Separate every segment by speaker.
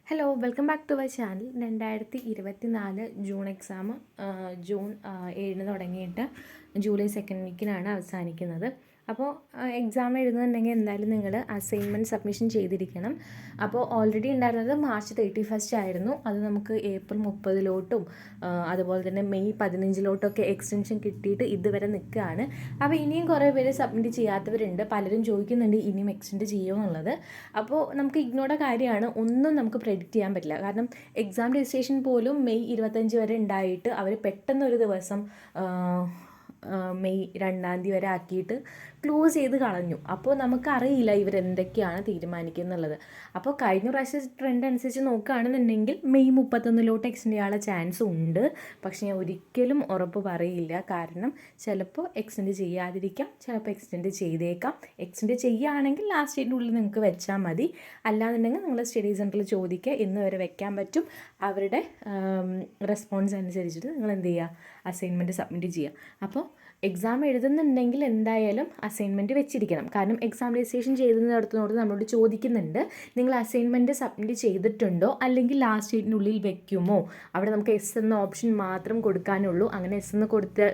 Speaker 1: Hello welcome back to my channel. 2024 June exam June 7 തുടങ്ങിയിട്ട് July second വീക്കിനാണ് അവസാനിക്കുന്നത്. അപ്പോൾ exam എഴുതുന്നുണ്ടെങ്കിൽ എന്തായാലും നിങ്ങൾ അസൈൻമെൻറ്റ് സബ്മിഷൻ ചെയ്തിരിക്കണം. അപ്പോൾ ഓൾറെഡി ഉണ്ടായിരുന്നത് മാർച്ച് 31 ആയിരുന്നു. അത് നമുക്ക് ഏപ്രിൽ 30 അതുപോലെ തന്നെ മെയ് 15 എക്സ്റ്റൻഷൻ കിട്ടിയിട്ട് ഇതുവരെ നിൽക്കുകയാണ്. അപ്പോൾ ഇനിയും കുറേ പേര് സബ്മിറ്റ് ചെയ്യാത്തവരുണ്ട്. പലരും ചോദിക്കുന്നുണ്ട് ഇനിയും എക്സ്റ്റെൻഡ് ചെയ്യുമോ എന്നുള്ളത്. അപ്പോൾ നമുക്ക് ഇഗ്നോറുടെ കാര്യമാണ്, ഒന്നും നമുക്ക് പ്രെഡിക്റ്റ് ചെയ്യാൻ പറ്റില്ല. കാരണം എക്സാം രജിസ്ട്രേഷൻ പോലും മെയ് 25 വരെ ഉണ്ടായിട്ട് അവർ പെട്ടെന്നൊരു ദിവസം മെയ് 2 വരെ ആക്കിയിട്ട് ക്ലോസ് ചെയ്ത് കളഞ്ഞു. അപ്പോൾ നമുക്കറിയില്ല ഇവരെന്തൊക്കെയാണ് തീരുമാനിക്കുന്നുള്ളത്. അപ്പോൾ കഴിഞ്ഞ പ്രാവശ്യം ട്രെൻഡ് അനുസരിച്ച് നോക്കുകയാണെന്നുണ്ടെങ്കിൽ മെയ് 31 എക്സ്റ്റെൻഡ് ചെയ്യാനുള്ള ചാൻസ് ഉണ്ട്. പക്ഷേ ഞാൻ ഒരിക്കലും ഉറപ്പ് പറയില്ല. കാരണം ചിലപ്പോൾ എക്സ്റ്റെൻഡ് ചെയ്യാതിരിക്കാം, ചിലപ്പോൾ എക്സ്റ്റെൻഡ് ചെയ്തേക്കാം. എക്സ്റ്റെൻഡ് ചെയ്യുകയാണെങ്കിൽ ലാസ്റ്റ് ഡേറ്റിൻ്റെ ഉള്ളിൽ നിങ്ങൾക്ക് വെച്ചാൽ മതി. അല്ലാന്നുണ്ടെങ്കിൽ നിങ്ങൾ സ്റ്റഡി സെൻറ്ററിൽ ചോദിക്കുക, എന്ന് വരെ വെക്കാൻ പറ്റും. അവരുടെ റെസ്പോൺസ് അനുസരിച്ചിട്ട് നിങ്ങൾ എന്ത് ചെയ്യുക, അസൈൻമെൻറ്റ് സബ്മിറ്റ് ചെയ്യുക. അപ്പോൾ എക്സാം എഴുതുന്നുണ്ടെങ്കിൽ എന്തായാലും അസൈൻമെൻറ്റ് വെച്ചിരിക്കണം. കാരണം എക്സാം രജിസ്ട്രേഷൻ ചെയ്തിടത്തുനോട് നമ്മളോട് ചോദിക്കുന്നുണ്ട്, നിങ്ങൾ അസൈൻമെൻറ്റ് സബ്മിറ്റ് ചെയ്തിട്ടുണ്ടോ, അല്ലെങ്കിൽ ലാസ്റ്റ് ഡേറ്റിനുള്ളിൽ വെക്കുമോ. അവിടെ നമുക്ക് എസ് എന്ന ഓപ്ഷൻ മാത്രം കൊടുക്കാനുള്ളൂ. അങ്ങനെ എസ് എന്ന് കൊടുത്ത്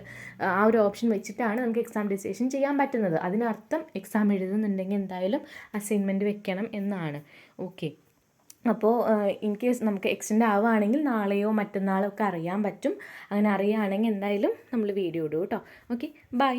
Speaker 1: ആ ഒരു ഓപ്ഷൻ വെച്ചിട്ടാണ് നമുക്ക് എക്സാം രജിസ്ട്രേഷൻ ചെയ്യാൻ പറ്റുന്നത്. അതിനർത്ഥം എക്സാം എഴുതുന്നുണ്ടെങ്കിൽ എന്തായാലും അസൈൻമെൻറ്റ് വെക്കണം എന്നാണ്. ഓക്കെ, അപ്പോൾ ഇൻ കേസ് നമുക്ക് എക്സ്റ്റെൻഡ് ആവുകയാണെങ്കിൽ നാളെയോ മറ്റന്നാളോ ഒക്കെ അറിയാൻ പറ്റും. അങ്ങനെ അറിയുകയാണെങ്കിൽ എന്തായാലും നമ്മൾ വീഡിയോ ഇടും കേട്ടോ. Okay, by.